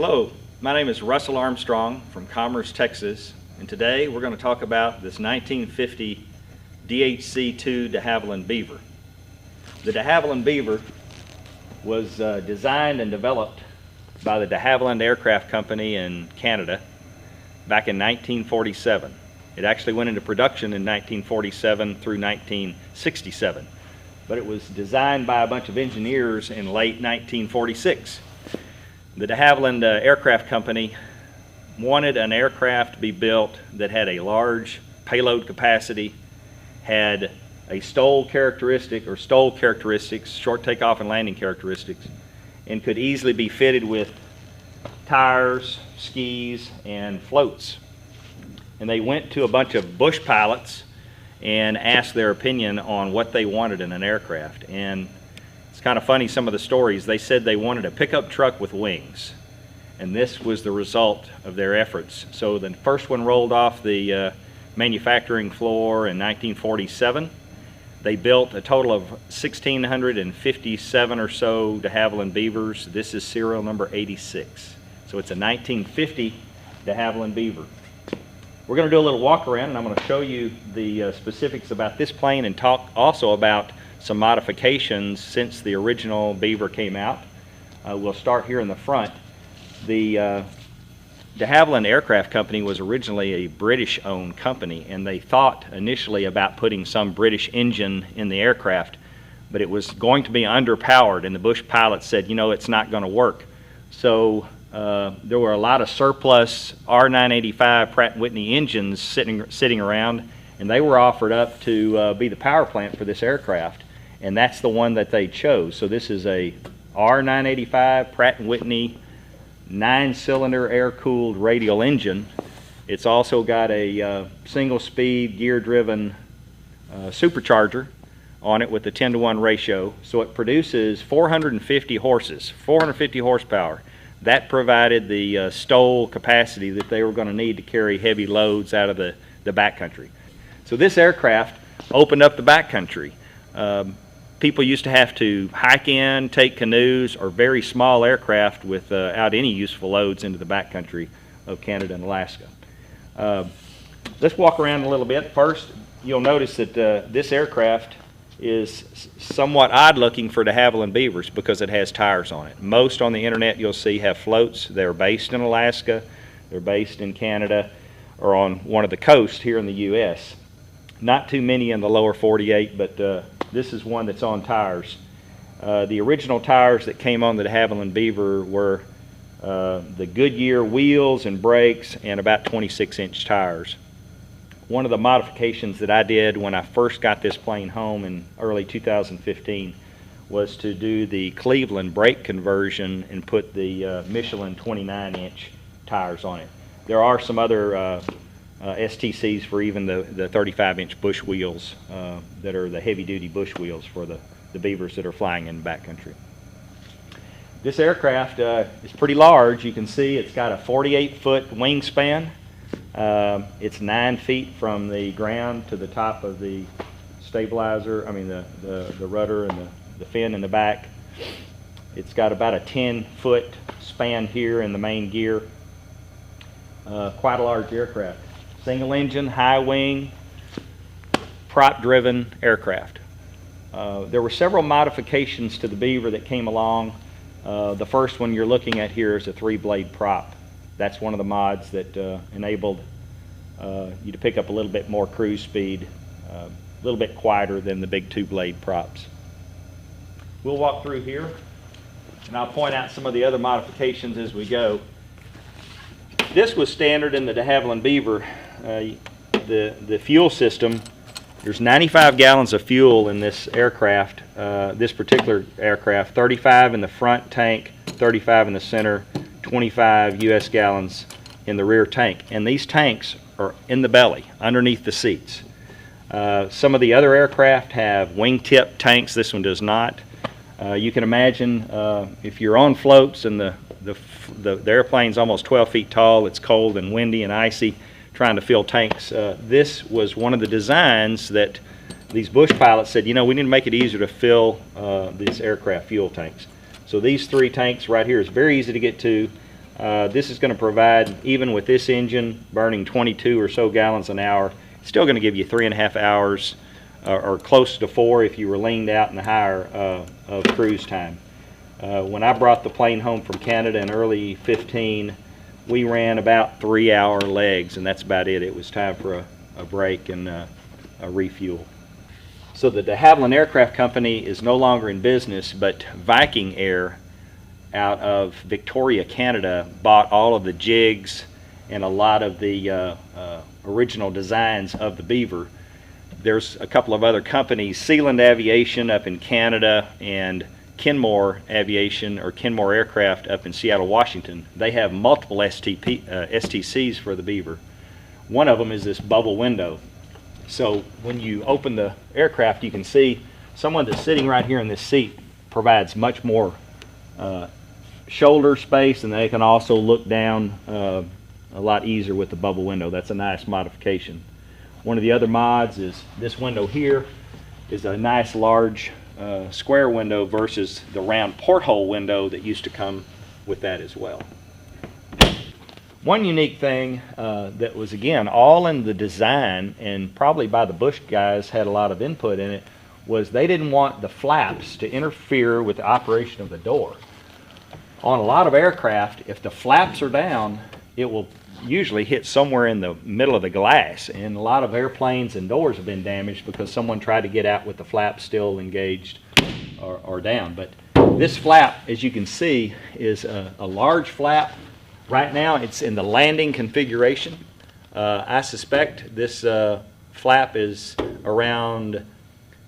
Hello, my name is Russell Armstrong from Commerce, Texas, and today we're going to talk about this 1950 DHC-2 Dehavilland Beaver. The Dehavilland Beaver was designed and developed by the Dehavilland Aircraft Company in Canada back in 1947. It actually went into production in 1947 through 1967, but it was designed by a bunch of engineers in late 1946. The Dehavilland Aircraft Company wanted an aircraft to be built that had a large payload capacity, had a STOL characteristics, short takeoff and landing characteristics, and could easily be fitted with tires, skis, and floats. And they went to a bunch of bush pilots and asked their opinion on what they wanted in an aircraft. And it's kind of funny, some of the stories. They said they wanted a pickup truck with wings, and this was the result of their efforts. So the first one rolled off the manufacturing floor in 1947. They built a total of 1,657 or so Dehavilland Beavers. This is serial number 86. So it's a 1950 Dehavilland Beaver. We're going to do a little walk around, and I'm going to show you the specifics about this plane and talk also about some modifications since the original Beaver came out. We'll start here in the front. The Dehavilland Aircraft Company was originally a British-owned company, and they thought initially about putting some British engine in the aircraft, but it was going to be underpowered, and the Bush pilots said, you know, it's not going to work. So there were a lot of surplus R985 Pratt & Whitney engines sitting around, and they were offered up to be the power plant for this aircraft, and that's the one that they chose. So this is a R985 Pratt & Whitney 9-cylinder air-cooled radial engine. It's also got a single-speed gear-driven supercharger on it with a 10-to-1 ratio. So it produces 450 horsepower. That provided the STOL capacity that they were going to need to carry heavy loads out of the backcountry. So this aircraft opened up the backcountry. People used to have to hike in, take canoes, or very small aircraft without any useful loads into the backcountry of Canada and Alaska. Let's walk around a little bit. First, you'll notice that this aircraft is somewhat odd looking for Dehavilland Beavers because it has tires on it. Most on the internet you'll see have floats. They're based in Alaska, they're based in Canada, or on one of the coasts here in the U.S. Not too many in the lower 48, but this is one that's on tires. The original tires that came on the Dehavilland Beaver were the Goodyear wheels and brakes and about 26-inch tires. One of the modifications that I did when I first got this plane home in early 2015 was to do the Cleveland brake conversion and put the Michelin 29-inch tires on it. There are some other STCs for even the 35-inch bush wheels that are the heavy-duty bush wheels for the Beavers that are flying in backcountry. This aircraft is pretty large. You can see it's got a 48-foot wingspan. It's 9 feet from the ground to the top of the stabilizer, the rudder and the fin in the back. It's got about a 10-foot span here in the main gear. Quite a large aircraft. Single engine, high wing, prop-driven aircraft. There were several modifications to the Beaver that came along. The first one you're looking at here is a 3-blade prop. That's one of the mods that enabled you to pick up a little bit more cruise speed, a little bit quieter than the big 2-blade props. We'll walk through here, and I'll point out some of the other modifications as we go. This was standard in the Dehavilland Beaver. The fuel system, there's 95 gallons of fuel in this aircraft, this particular aircraft, 35 in the front tank, 35 in the center, 25 US gallons in the rear tank. And these tanks are in the belly, underneath the seats. Some of the other aircraft have wingtip tanks. This one does not. You can imagine if you're on floats and the airplane's almost 12 feet tall, it's cold and windy and icy, trying to fill tanks. This was one of the designs that these bush pilots said, you know, we need to make it easier to fill these aircraft fuel tanks. So these 3 tanks right here is very easy to get to. This is going to provide, even with this engine burning 22 or so gallons an hour, still going to give you 3.5 hours or close to 4 if you were leaned out in the higher of cruise time. When I brought the plane home from Canada in early 15, we ran about 3-hour legs, and that's about it. It was time for a break and a refuel. So the de Havilland Aircraft Company is no longer in business, but Viking Air out of Victoria, Canada, bought all of the jigs and a lot of the original designs of the Beaver. There's a couple of other companies, Sealand Aviation up in Canada and Kenmore Aviation or Kenmore Aircraft up in Seattle, Washington. They have multiple STCs for the Beaver. One of them is this bubble window. So when you open the aircraft, you can see someone that's sitting right here in this seat provides much more shoulder space, and they can also look down a lot easier with the bubble window. That's a nice modification. One of the other mods is this window here is a nice large square window versus the round porthole window that used to come with that as well. One unique thing that was, again, all in the design, and probably by the Bush guys had a lot of input in it, was they didn't want the flaps to interfere with the operation of the door. On a lot of aircraft, if the flaps are down, it will usually hit somewhere in the middle of the glass, and a lot of airplanes and doors have been damaged because someone tried to get out with the flaps still engaged or down. But this flap, as you can see, is a large flap. Right now it's in the landing configuration. I suspect this flap is around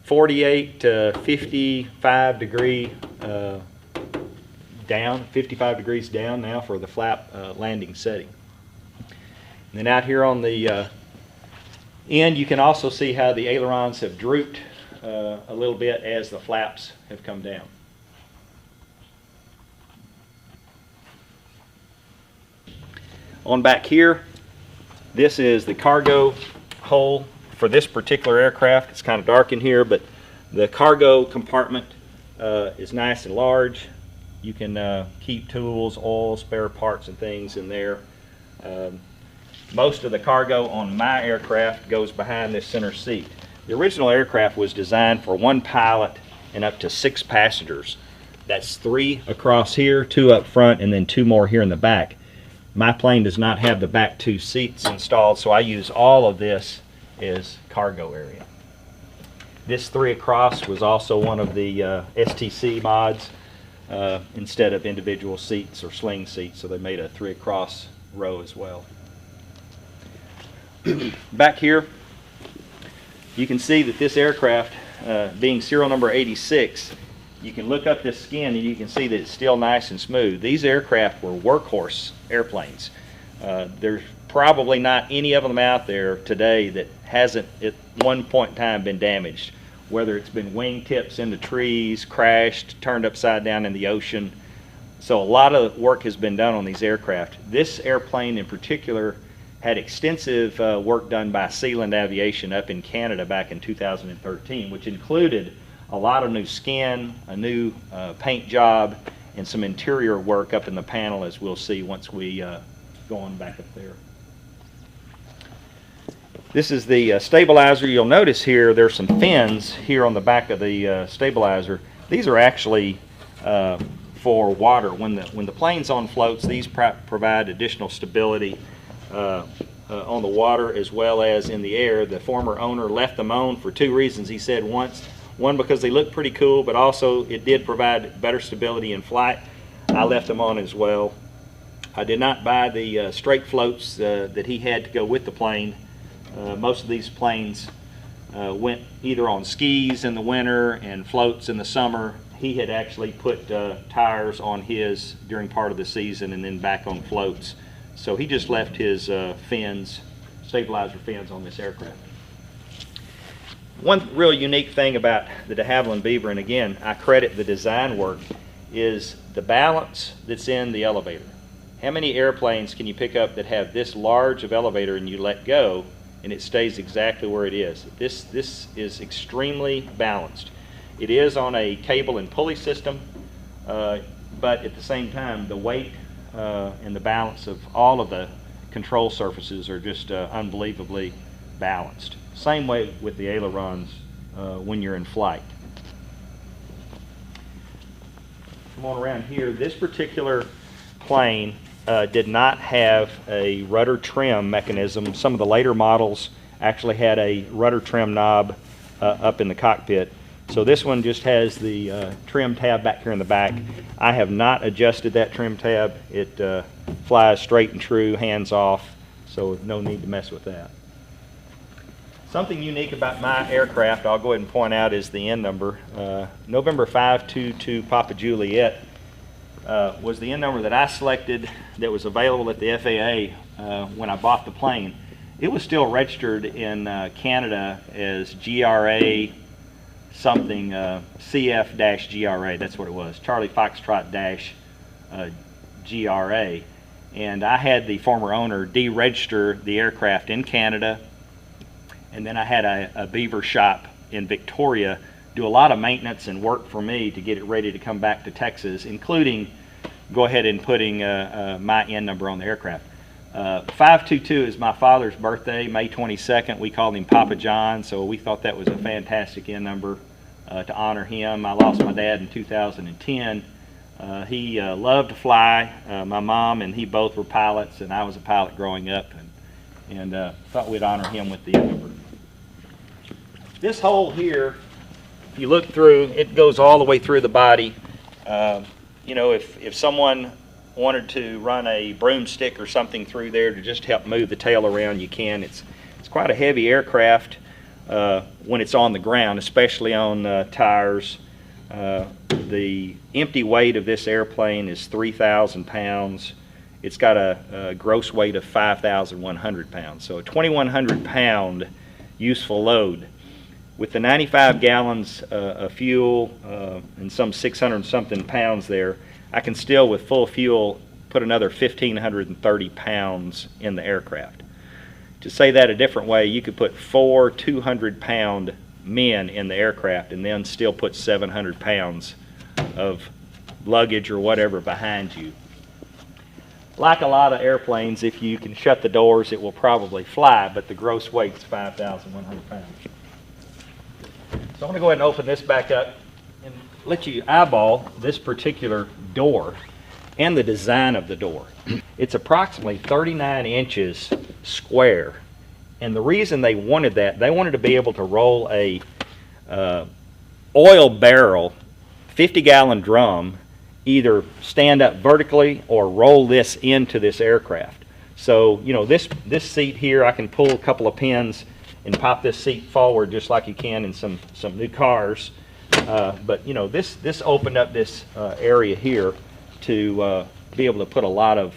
48 to 55 degree down, 55 degrees down now for the flap landing setting. And then out here on the end, you can also see how the ailerons have drooped a little bit as the flaps have come down. On back here, this is the cargo hole for this particular aircraft. It's kind of dark in here, but the cargo compartment is nice and large. You can keep tools, oil, spare parts, and things in there. Most of the cargo on my aircraft goes behind this center seat. The original aircraft was designed for 1 pilot and up to 6 passengers. That's 3 across here, 2 up front, and then 2 more here in the back. My plane does not have the back 2 seats installed, so I use all of this as cargo area. This 3 across was also one of the STC mods instead of individual seats or sling seats, so they made a 3 across row as well. Back here, you can see that this aircraft, being serial number 86, you can look up this skin and you can see that it's still nice and smooth. These aircraft were workhorse airplanes. There's probably not any of them out there today that hasn't at one point in time been damaged, whether it's been wingtips into trees, crashed, turned upside down in the ocean. So a lot of work has been done on these aircraft. This airplane in particular had extensive work done by Sealand Aviation up in Canada back in 2013, which included a lot of new skin, a new paint job, and some interior work up in the panel, as we'll see once we go on back up there. This is the stabilizer. You'll notice here there's some fins here on the back of the stabilizer. These are actually for water. When the plane's on floats, these provide additional stability on the water as well as in the air. The former owner left them on for 2 reasons. He said one because they look pretty cool, but also it did provide better stability in flight. I left them on as well. I did not buy the straight floats that he had to go with the plane. Most of these planes went either on skis in the winter and floats in the summer. He had actually put tires on his during part of the season and then back on floats. So he just left his stabilizer fins on this aircraft. One real unique thing about the Dehavilland Beaver, and again, I credit the design work, is the balance that's in the elevator. How many airplanes can you pick up that have this large of elevator and you let go and it stays exactly where it is? This is extremely balanced. It is on a cable and pulley system, but at the same time, the weight and the balance of all of the control surfaces are just unbelievably balanced. Same way with the ailerons when you're in flight. Come on around here. This particular plane did not have a rudder trim mechanism. Some of the later models actually had a rudder trim knob up in the cockpit. So this one just has the trim tab back here in the back. I have not adjusted that trim tab. It flies straight and true, hands off, so no need to mess with that. Something unique about my aircraft, I'll go ahead and point out, is the N number. November 522 Papa Juliet was the N number that I selected that was available at the FAA when I bought the plane. It was still registered in Canada as GRA something, CF-GRA, that's what it was, Charlie Foxtrot-GRA. And I had the former owner deregister the aircraft in Canada, and then I had a Beaver shop in Victoria do a lot of maintenance and work for me to get it ready to come back to Texas, including go ahead and putting my N number on the aircraft. 522 is my father's birthday, May 22nd. We called him Papa John, so we thought that was a fantastic N number to honor him. I lost my dad in 2010. He loved to fly. My mom and he both were pilots, and I was a pilot growing up, and thought we'd honor him with the N number. This hole here, if you look through, it goes all the way through the body. You know, if someone wanted to run a broomstick or something through there to just help move the tail around, you can. It's quite a heavy aircraft when it's on the ground, especially on tires. The empty weight of this airplane is 3,000 pounds. It's got a gross weight of 5,100 pounds, so a 2,100 pound useful load. With the 95 gallons of fuel and some 600 and something pounds there, I can still, with full fuel, put another 1,530 pounds in the aircraft. To say that a different way, you could put 4 200-pound men in the aircraft and then still put 700 pounds of luggage or whatever behind you. Like a lot of airplanes, if you can shut the doors, it will probably fly, but the gross weight is 5,100 pounds. So I'm going to go ahead and open this back up and let you eyeball this particular door and the design of the door. It's approximately 39 inches square, and the reason they wanted that, they wanted to be able to roll a oil barrel 50-gallon drum, either stand up vertically or roll this into this aircraft. So, you know, this seat here, I can pull a couple of pins and pop this seat forward just like you can in some new cars. But you know, this opened up this area here to be able to put a lot of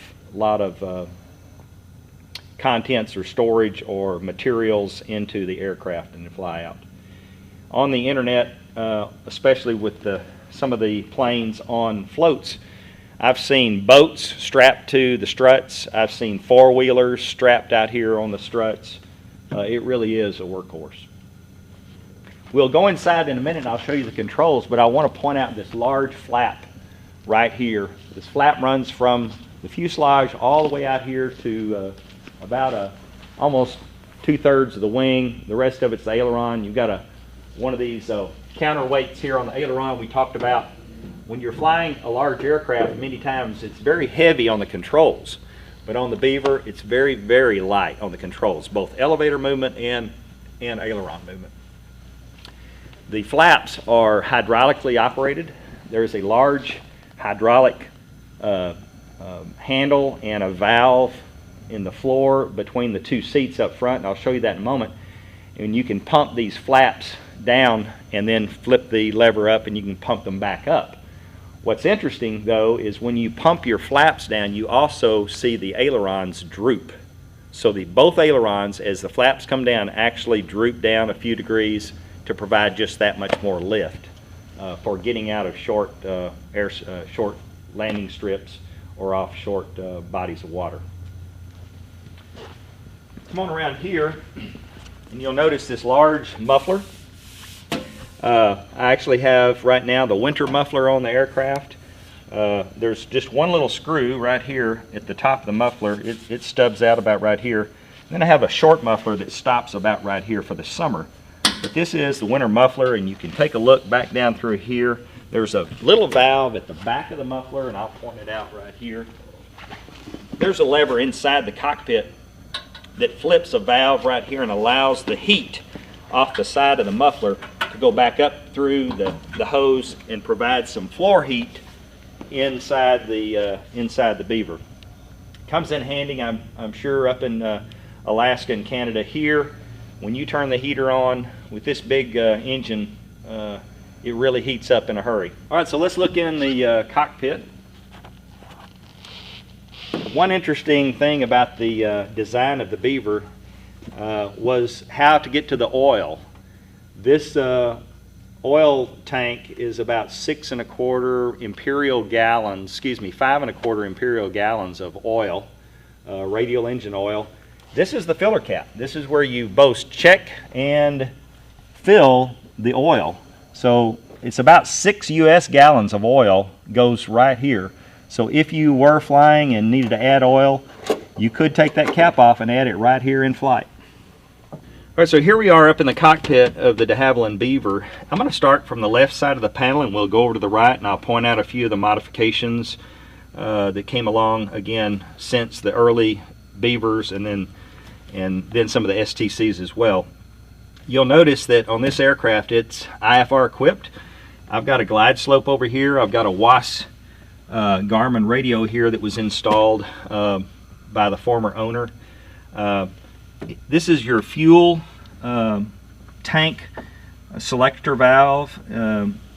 contents or storage or materials into the aircraft and fly out. On the internet, especially with some of the planes on floats, I've seen boats strapped to the struts. I've seen four-wheelers strapped out here on the struts. It really is a workhorse. We'll go inside in a minute and I'll show you the controls, but I want to point out this large flap right here. This flap runs from the fuselage all the way out here to about almost 2/3 of the wing. The rest of it's the aileron. You've got one of these counterweights here on the aileron we talked about. When you're flying a large aircraft, many times it's very heavy on the controls. But on the Beaver, it's very, very light on the controls, both elevator movement and aileron movement. The flaps are hydraulically operated. There's a large hydraulic handle and a valve in the floor between the two seats up front, and I'll show you that in a moment. And you can pump these flaps down and then flip the lever up and you can pump them back up. What's interesting, though, is when you pump your flaps down, you also see the ailerons droop. So both ailerons, as the flaps come down, actually droop down a few degrees to provide just that much more lift for getting out of short landing strips or off short bodies of water. Come on around here, and you'll notice this large muffler. I actually have right now the winter muffler on the aircraft. there's just one little screw right here at the top of the muffler. It stubs out about right here. And then I have a short muffler that stops about right here for the summer. But this is the winter muffler, and you can take a look back down through here. There's a little valve at the back of the muffler, and I'll point it out right here. There's a lever inside the cockpit that flips a valve right here and allows the heat off the side of the muffler to go back up through the hose and provide some floor heat inside the Beaver. Comes in handy, I'm sure, up in Alaska and Canada. Here, when you turn the heater on with this big engine, it really heats up in a hurry. All right, so let's look in the cockpit. One interesting thing about the design of the Beaver was how to get to the oil. This oil tank is about 6 1/4 imperial gallons, excuse me, 5 1/4 imperial gallons of oil, radial engine oil. This is the filler cap. This is where you both check and fill the oil. So it's about 6 US gallons of oil goes right here. So if you were flying and needed to add oil, you could take that cap off and add it right here in flight. All right, so here we are up in the cockpit of the Dehavilland Beaver. I'm going to start from the left side of the panel, and we'll go over to the right, and I'll point out a few of the modifications that came along again since the early Beavers, and then some of the STCs as well. You'll notice that on this aircraft it's IFR equipped. I've got a glide slope over here. I've got a WAS Garmin radio here that was installed by the former owner. This is your fuel tank selector valve.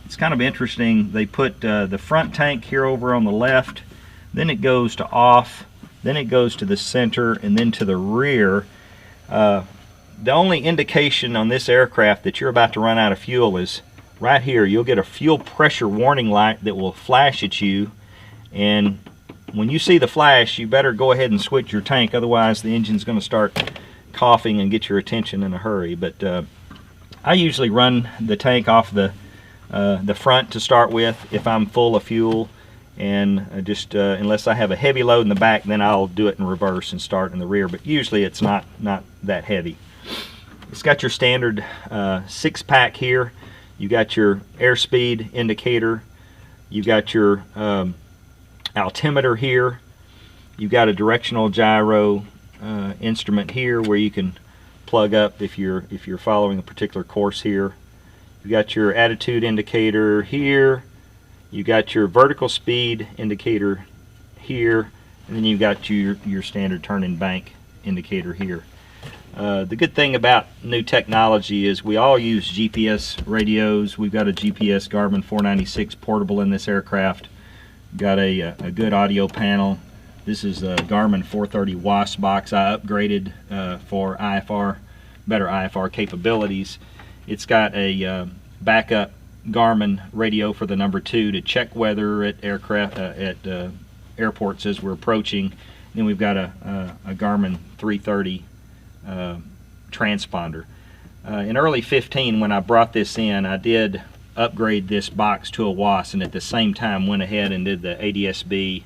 It's kind of interesting. They put the front tank here over on the left, then it goes to off, then it goes to the center, and then to the rear. The only indication on this aircraft that you're about to run out of fuel is right here. You'll get a fuel pressure warning light that will flash at you, and when you see the flash, you better go ahead and switch your tank, otherwise the engine's going to start coughing and get your attention in a hurry. But I usually run the tank off the front to start with if I'm full of fuel, and just unless I have a heavy load in the back, then I'll do it in reverse and start in the rear, but usually it's not that heavy. It's got your standard 6-pack here. You got your airspeed indicator, you got your altimeter here, you've got a directional gyro instrument here where you can plug up if you're following a particular course here. You got your attitude indicator here, you got your vertical speed indicator here, and then you've got your standard turn-in bank indicator here. The good thing about new technology is we all use GPS radios. We've got a GPS Garmin 496 portable in this aircraft. We've got a good audio panel. This is a Garmin 430 WAS box I upgraded for IFR, better IFR capabilities. It's got a backup Garmin radio for the number 2 to check weather at airports as we're approaching. Then we've got a Garmin 330 transponder. In early 15, when I brought this in, I did upgrade this box to a WAS, and at the same time went ahead and did the ADSB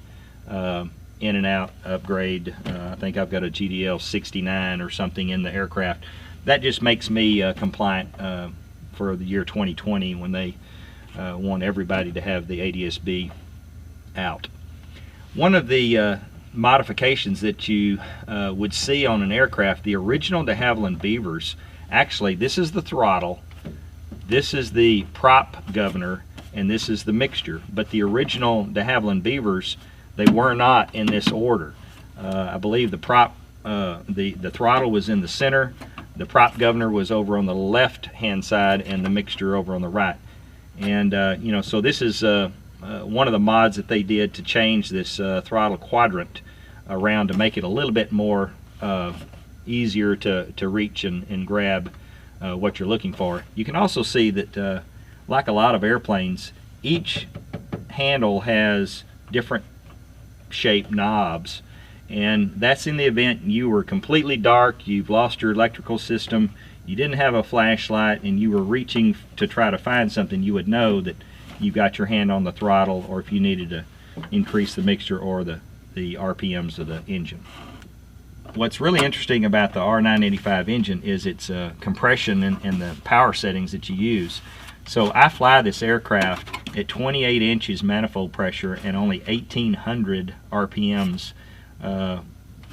in and out upgrade. I think I've got a GDL 69 or something in the aircraft. That just makes me compliant for the year 2020 when they want everybody to have the ADSB out. One of the modifications that you would see on an aircraft, the original Dehavilland Beavers, actually this is the throttle, this is the prop governor, and this is the mixture. But the original Dehavilland Beavers, they were not in this order. I believe the prop, the throttle was in the center, the prop governor was over on the left hand side, and the mixture over on the right. And you know, so this is one of the mods that they did to change this throttle quadrant around to make it a little bit more easier to reach and grab what you're looking for. You can also see that like a lot of airplanes, each handle has different shaped knobs, and that's in the event you were completely dark, you've lost your electrical system, you didn't have a flashlight, and you were reaching to try to find something, you would know that you got your hand on the throttle, or if you needed increase the mixture or the RPMs of the engine. What's really interesting about the R985 engine is its compression and the power settings that you use. So I fly this aircraft at 28 inches manifold pressure and only 1800 RPMs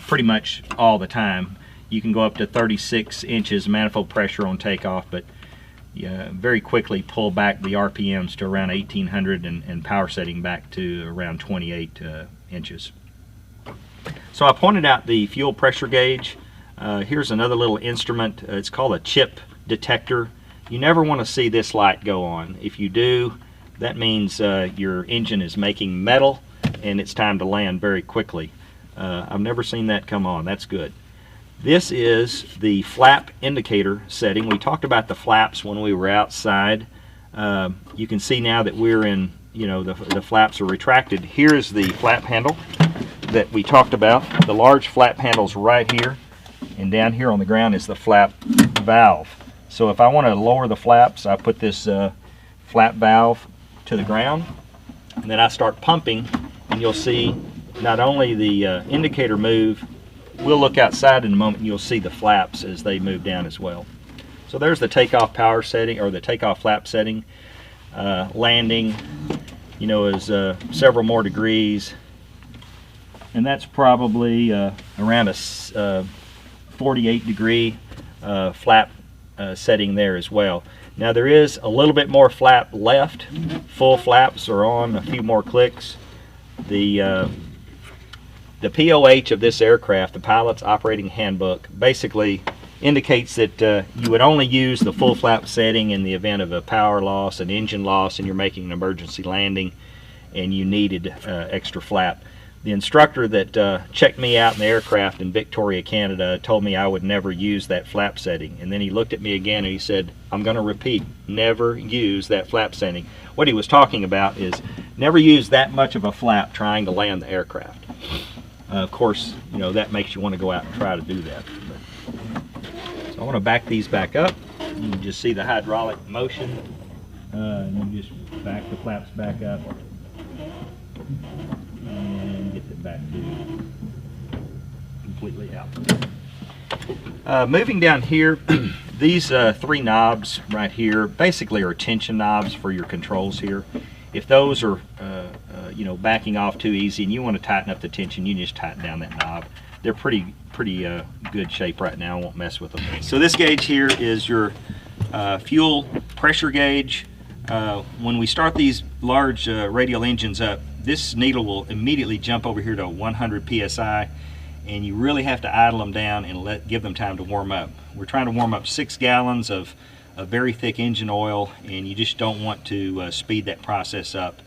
pretty much all the time. You can go up to 36 inches manifold pressure on takeoff, but very quickly pull back the RPMs to around 1800 and power setting back to around 28 inches. So I pointed out the fuel pressure gauge. Here's another little instrument. It's called a chip detector. You never want to see this light go on. If you do, that means your engine is making metal and it's time to land very quickly. I've never seen that come on. That's good. This is the flap indicator setting. We talked about the flaps when we were outside. You can see now that we're in, the flaps are retracted. Here's the flap handle that we talked about. The large flap handle's right here, and down here on the ground is the flap valve. So if I want to lower the flaps, I put this flap valve to the ground, and then I start pumping, and you'll see not only the indicator move. We'll look outside in a moment and you'll see the flaps as they move down as well. So there's the takeoff power setting, or the takeoff flap setting. Landing, is several more degrees, and that's probably around a 48 degree flap setting there as well. Now there is a little bit more flap left. Full flaps are on, a few more clicks. The POH of this aircraft, the Pilot's Operating Handbook, basically indicates that you would only use the full flap setting in the event of a power loss, an engine loss, and you're making an emergency landing and you needed extra flap. The instructor that checked me out in the aircraft in Victoria, Canada, told me I would never use that flap setting. And then he looked at me again and he said, I'm going to repeat, never use that flap setting. What he was talking about is never use that much of a flap trying to land the aircraft. Of course, that makes you want to go out and try to do that. So I want to back these back up. You can just see the hydraulic motion. And you just back the flaps back up and get it back to completely out. Moving down here, these three knobs right here basically are tension knobs for your controls here. If those are backing off too easy and you want to tighten up the tension, you just tighten down that knob. They're pretty good shape right now. I won't mess with them. So this gauge here is your fuel pressure gauge. When we start these large radial engines up, this needle will immediately jump over here to 100 psi, and you really have to idle them down and give them time to warm up. We're trying to warm up 6 gallons of very thick engine oil, and you just don't want to speed that process up.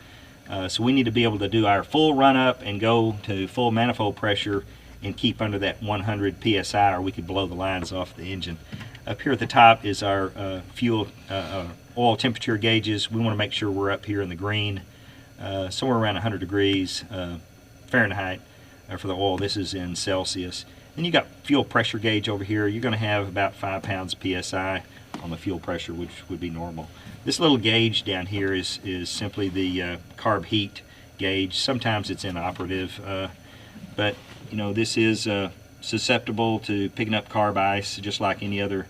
So we need to be able to do our full run up and go to full manifold pressure and keep under that 100 psi, or we could blow the lines off the engine. Up here at the top is our fuel oil temperature gauges. We want to make sure we're up here in the green, somewhere around 100 degrees Fahrenheit for the oil. This is in Celsius. Then you got fuel pressure gauge over here. You're going to have about 5 pounds psi on the fuel pressure, which would be normal. This little gauge down here is simply the carb heat gauge. Sometimes it's inoperative, but this is susceptible to picking up carb ice just like any other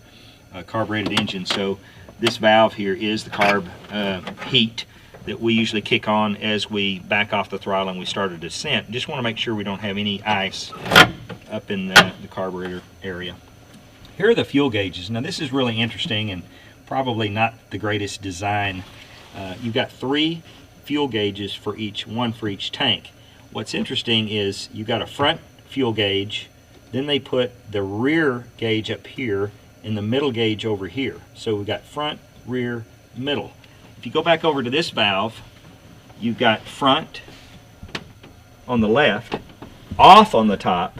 carbureted engine. So this valve here is the carb heat that we usually kick on as we back off the throttle and we start a descent. Just want to make sure we don't have any ice up in the carburetor area. Here are the fuel gauges. Now this is really interesting and probably not the greatest design. You've got 3 fuel gauges for each, one for each tank. What's interesting is you've got a front fuel gauge, then they put the rear gauge up here and the middle gauge over here. So we've got front, rear, middle. If you go back over to this valve, you've got front on the left, off on the top,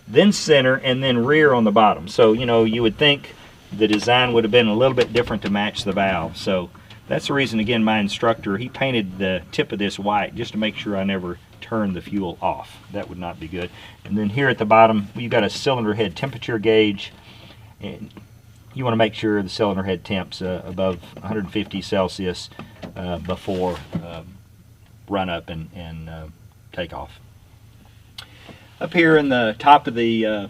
then center, and then rear on the bottom. So you would think the design would have been a little bit different to match the valve. So that's the reason, again, my instructor, he painted the tip of this white just to make sure I never turn the fuel off. That would not be good. And then here at the bottom, you've got a cylinder head temperature gauge, and you want to make sure the cylinder head temp's above 150 Celsius before run up and takeoff. Up here in the top of the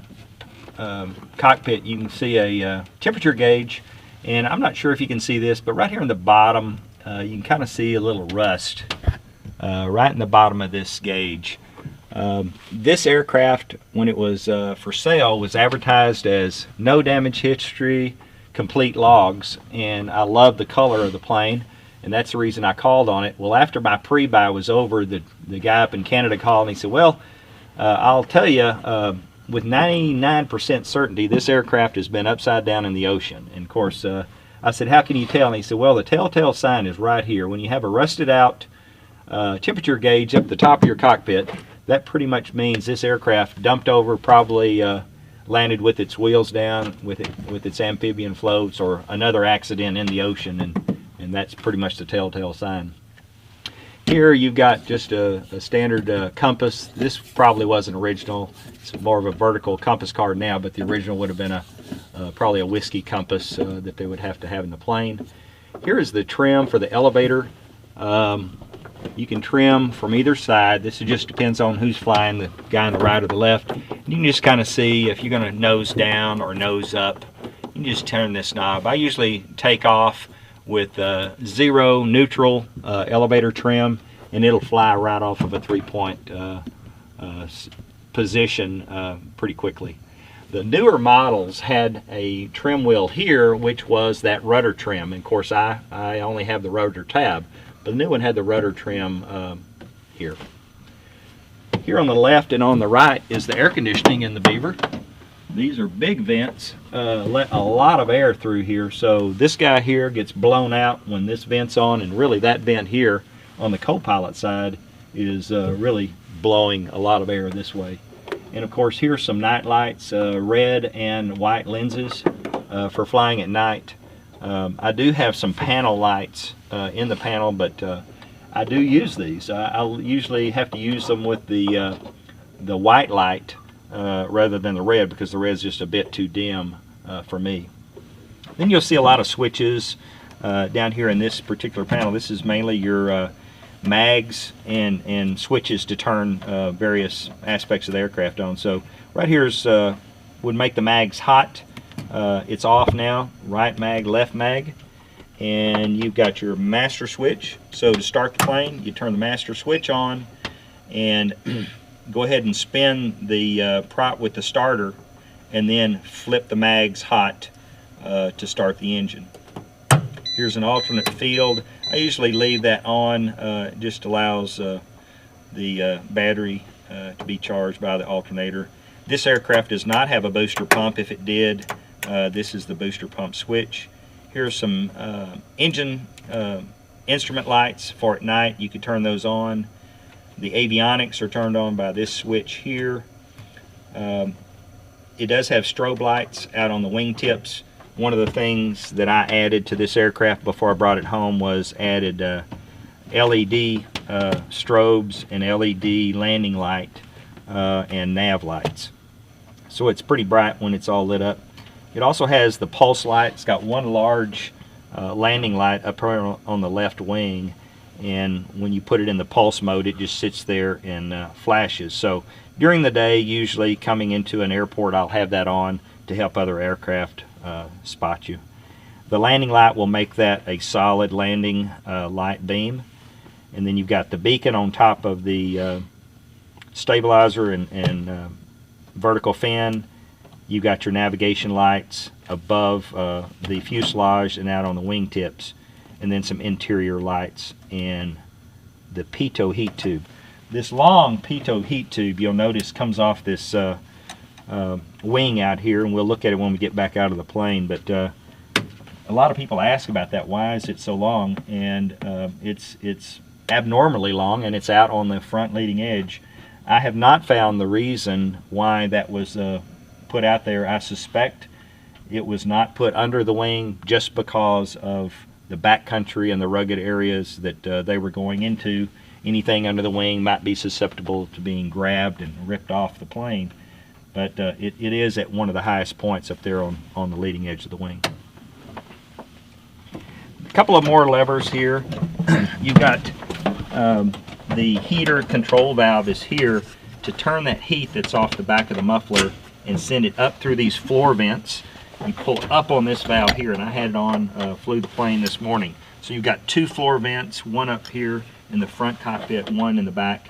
cockpit, you can see a temperature gauge, and I'm not sure if you can see this, but right here in the bottom you can kind of see a little rust right in the bottom of this gauge. This aircraft, when it was for sale, was advertised as no damage history, complete logs, and I love the color of the plane, and that's the reason I called on it. Well, after my pre-buy was over, the guy up in Canada called and he said, well, I'll tell you with 99% certainty this aircraft has been upside down in the ocean. And of course I said, how can you tell? And he said, well, the telltale sign is right here. When you have a rusted out temperature gauge up the top of your cockpit, that pretty much means this aircraft dumped over, probably landed with its wheels down, with its amphibian floats, or another accident in the ocean, and that's pretty much the telltale sign. Here you've got just a standard compass. This probably wasn't original. It's more of a vertical compass card now, but the original would have been probably a whiskey compass that they would have to have in the plane. Here is the trim for the elevator. You can trim from either side. This just depends on who's flying, the guy on the right or the left. You can just kind of see if you're going to nose down or nose up. You can just turn this knob. I usually take off with 0 neutral elevator trim, and it'll fly right off of a 3-point position pretty quickly. The newer models had a trim wheel here, which was that rudder trim. And of course, I only have the rudder tab, but the new one had the rudder trim here. Here on the left and on the right is the air conditioning in the Beaver. These are big vents, let a lot of air through here, so this guy here gets blown out when this vent's on, and really that vent here on the co-pilot side is really blowing a lot of air this way. And of course here's some night lights, red and white lenses for flying at night. I do have some panel lights in the panel, but I do use these. I'll usually have to use them with the white light rather than the red, because the red's just a bit too dim for me. Then you'll see a lot of switches down here in this particular panel. This is mainly your mags and switches to turn various aspects of the aircraft on. So right here's would make the mags hot. It's off now, right mag, left mag. And you've got your master switch. So to start the plane, you turn the master switch on and go ahead and spin the prop with the starter, and then flip the mags hot to start the engine. Here's an alternate field. I usually leave that on. It just allows the battery to be charged by the alternator. This aircraft does not have a booster pump. If it did, this is the booster pump switch. Here's some engine instrument lights for at night. You could turn those on. The avionics are turned on by this switch here. It does have strobe lights out on the wingtips. One of the things that I added to this aircraft before I brought it home was added LED strobes and LED landing light and nav lights. So it's pretty bright when it's all lit up. It also has the pulse light. It's got one large landing light up on the left wing, and when you put it in the pulse mode, it just sits there and flashes. So during the day, usually coming into an airport, I'll have that on to help other aircraft spot you. The landing light will make that a solid landing light beam. And then you've got the beacon on top of the stabilizer and vertical fin. You've got your navigation lights above the fuselage and out on the wingtips, and then some interior lights and the pitot heat tube. This long pitot heat tube, you'll notice, comes off this wing out here, and we'll look at it when we get back out of the plane. But a lot of people ask about that. Why is it so long? And it's abnormally long, and it's out on the front leading edge. I have not found the reason why that was put out there. I suspect it was not put under the wing just because of the backcountry and the rugged areas that they were going into. Anything under the wing might be susceptible to being grabbed and ripped off the plane. But it is at one of the highest points up there on the leading edge of the wing. A couple of more levers here. You've got the heater control valve is here to turn that heat that's off the back of the muffler and send it up through these floor vents. You pull up on this valve here, and I had it on, flew the plane this morning. So you've got 2 floor vents, one up here in the front cockpit, one in the back,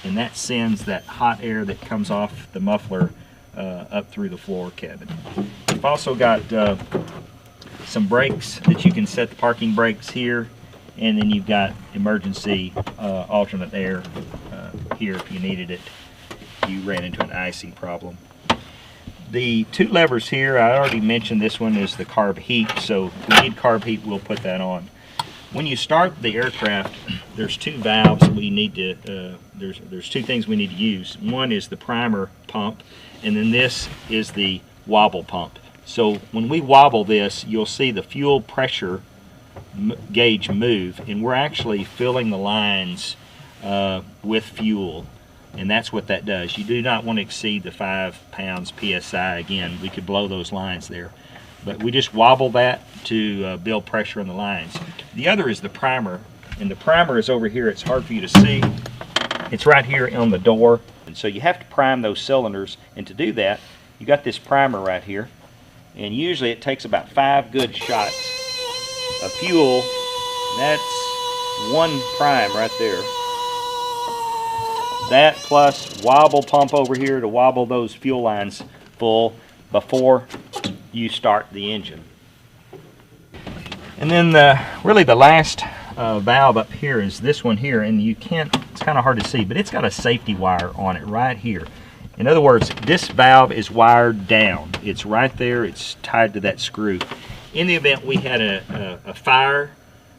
and that sends that hot air that comes off the muffler up through the floor cabin. You've also got some brakes that you can set the parking brakes here, and then you've got emergency alternate air here if you needed it. You ran into an icing problem. The 2 levers here, I already mentioned this one is the carb heat, so if we need carb heat, we'll put that on. When you start the aircraft, there's 2 valves we need to, there's 2 things we need to use. One is the primer pump, and then this is the wobble pump. So when we wobble this, you'll see the fuel pressure gauge move, and we're actually filling the lines with fuel, and that's what that does. You do not want to exceed the 5 pounds PSI. Again, we could blow those lines there, but we just wobble that to build pressure in the lines. The other is the primer, and the primer is over here. It's hard for you to see. It's right here on the door, and so you have to prime those cylinders, and to do that, you got this primer right here, and usually it takes about 5 good shots of fuel. That's 1 prime right there. That plus wobble pump over here to wobble those fuel lines full before you start the engine. And then really the last valve up here is this one here, and you can't, it's kind of hard to see, but it's got a safety wire on it right here. In other words, this valve is wired down. It's right there, it's tied to that screw. In the event we had a fire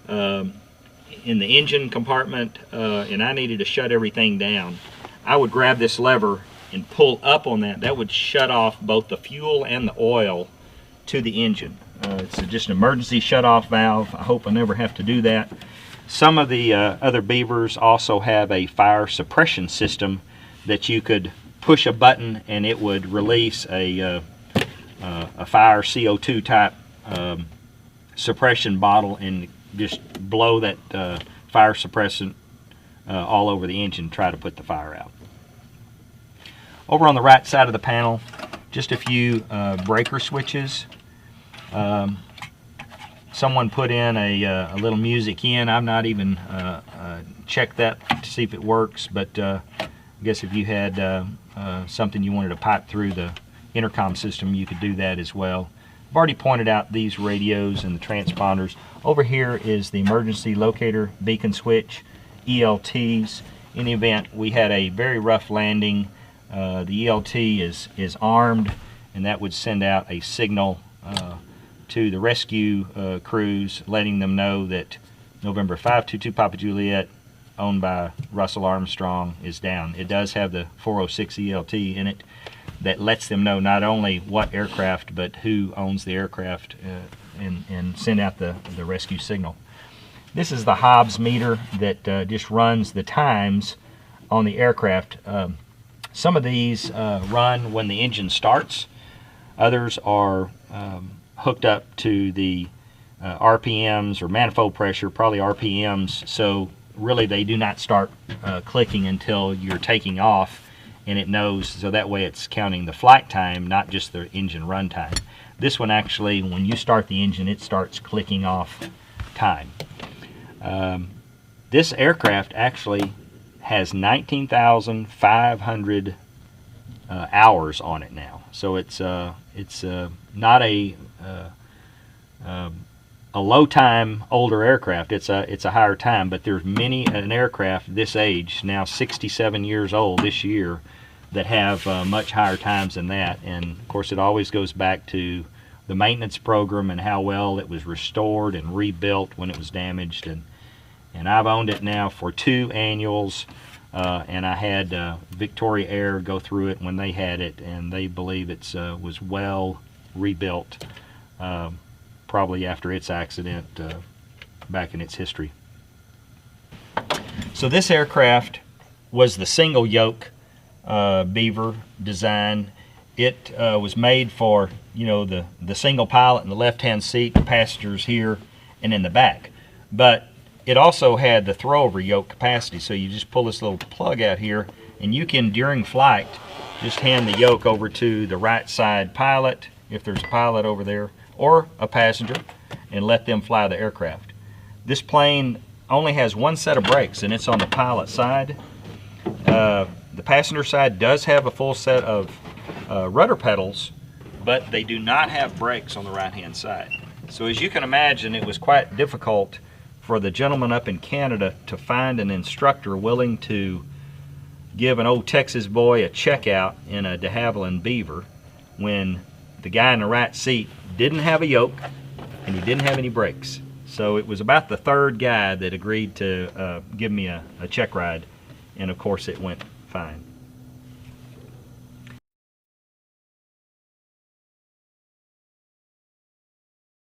in the engine compartment and I needed to shut everything down, I would grab this lever and pull up on that. That would shut off both the fuel and the oil to the engine. It's just an emergency shut-off valve. I hope I never have to do that. Some of the other Beavers also have a fire suppression system that you could push a button and it would release a fire CO2 type suppression bottle and just blow that fire suppressant all over the engine, try to put the fire out. Over on the right side of the panel, just a few breaker switches. Someone put in a little music in. I've not even checked that to see if it works, but I guess if you had something you wanted to pipe through the intercom system, you could do that as well. I've already pointed out these radios and the transponders. Over here is the emergency locator beacon switch, ELTs. In the event we had a very rough landing, the ELT is armed, and that would send out a signal to the rescue crews, letting them know that November 522 Papa Juliet, owned by Russell Armstrong, is down. It does have the 406 ELT in it that lets them know not only what aircraft but who owns the aircraft and send out the rescue signal. This is the Hobbs meter that just runs the times on the aircraft. Some of these run when the engine starts. Others are hooked up to the RPMs or manifold pressure, probably RPMs, so really they do not start clicking until you're taking off, and it knows, so that way it's counting the flight time, not just the engine run time. This one actually, when you start the engine, it starts clicking off time. This aircraft actually has 19,500 hours on it now, so it's not a low time older aircraft. It's a higher time, but there's many an aircraft this age, now 67 years old this year, that have much higher times than that. And of course it always goes back to the maintenance program and how well it was restored and rebuilt when it was damaged. And I've owned it now for 2 annuals, and I had Victoria Air go through it when they had it, and they believe it was well rebuilt, probably after its accident back in its history. So this aircraft was the single yoke Beaver design. It was made for, you know, the single pilot in the left-hand seat, the passengers here and in the back. But it also had the throwover yoke capacity, so you just pull this little plug out here, and you can, during flight, just hand the yoke over to the right side pilot, if there's a pilot over there, or a passenger, and let them fly the aircraft. This plane only has one set of brakes, and it's on the pilot side. The passenger side does have a full set of rudder pedals, but they do not have brakes on the right-hand side. So as you can imagine, it was quite difficult for the gentleman up in Canada to find an instructor willing to give an old Texas boy a checkout in a Dehavilland Beaver when the guy in the right seat didn't have a yoke and he didn't have any brakes. So it was about the third guy that agreed to give me a check ride, and of course it went fine.